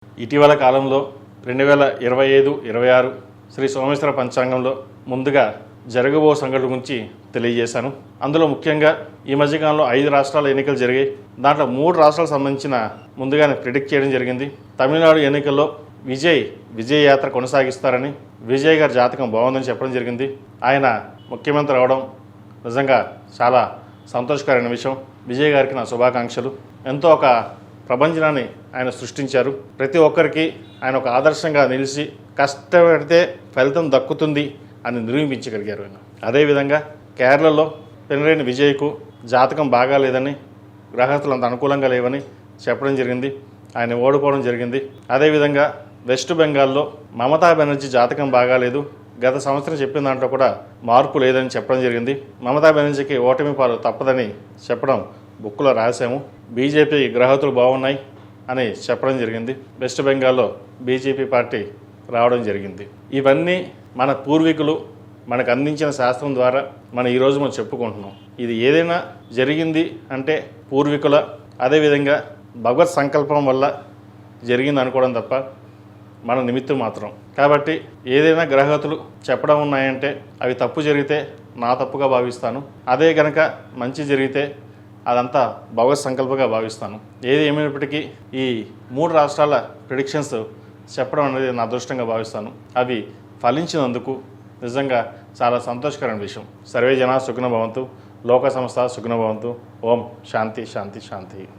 ఇటీవల కాలంలో 2025-26 శ్రీ సోమేశ్వర పంచాంగంలో ముందుగా జరగబో సంఘటన గురించి తెలియజేశాను. అందులో ముఖ్యంగా ఈ మధ్యకాలంలో 5 రాష్ట్రాల ఎన్నికలు జరిగాయి. దాంట్లో 3 రాష్ట్రాలకు సంబంధించిన ముందుగానే ప్రిడిక్ట్ చేయడం జరిగింది. తమిళనాడు ఎన్నికల్లో విజయ్ యాత్ర కొనసాగిస్తారని, విజయ్ గారి జాతకం బాగుందని చెప్పడం జరిగింది. ఆయన ముఖ్యమంత్రి అవడం నిజంగా చాలా సంతోషకరమైన విషయం. విజయ్ గారికి నా శుభాకాంక్షలు. ఎంతో ఒక ప్రపంచాన్ని ఆయన సృష్టించారు. ప్రతి ఒక్కరికి ఆయన ఒక ఆదర్శంగా నిలిచి కష్టపడితే ఫలితం దక్కుతుంది అని నిరూపించగలిగారు. ఆయన అదేవిధంగా కేరళలో పినరేని విజయ్కు జాతకం బాగాలేదని, గ్రహస్తులు అంత అనుకూలంగా లేవని చెప్పడం జరిగింది. ఆయన ఓడిపోవడం జరిగింది. అదేవిధంగా వెస్ట్ బెంగాల్లో మమతా బెనర్జీ జాతకం బాగాలేదు, గత సంవత్సరం చెప్పిన దాంట్లో కూడా మార్పు లేదని చెప్పడం జరిగింది. మమతా బెనర్జీకి ఓటమి పాలు తప్పదని చెప్పడం బుక్లో రాశాము. బీజేపీ గ్రహతులు బాగున్నాయి అని చెప్పడం జరిగింది. వెస్ట్ బెంగాల్లో బీజేపీ పార్టీ రావడం జరిగింది. ఇవన్నీ మన పూర్వీకులు మనకు అందించిన శాస్త్రం ద్వారా ఈరోజు మనం చెప్పుకుంటున్నాం. ఇది ఏదైనా జరిగింది అంటే పూర్వీకుల, అదేవిధంగా భగవత్ సంకల్పం వల్ల జరిగింది అనుకోవడం తప్ప మన నిమిత్తం మాత్రం. కాబట్టి ఏదైనా గ్రహతులు చెప్పడం ఉన్నాయంటే అవి తప్పు జరిగితే నా తప్పుగా భావిస్తాను. అదే కనుక మంచి జరిగితే అదంతా భగవత్ సంకల్పంగా భావిస్తాను. ఏది ఏమైనప్పటికీ ఈ 3 రాష్ట్రాల ప్రిడిక్షన్స్ చెప్పడం అనేది నా అదృష్టంగా భావిస్తాను. అవి ఫలించినందుకు నిజంగా చాలా సంతోషకరమైన విషయం. సర్వే జనా సుఖినో భవంతు, లోక సంస్థ సుఖినో భవంతు. ఓం శాంతి శాంతి శాంతి.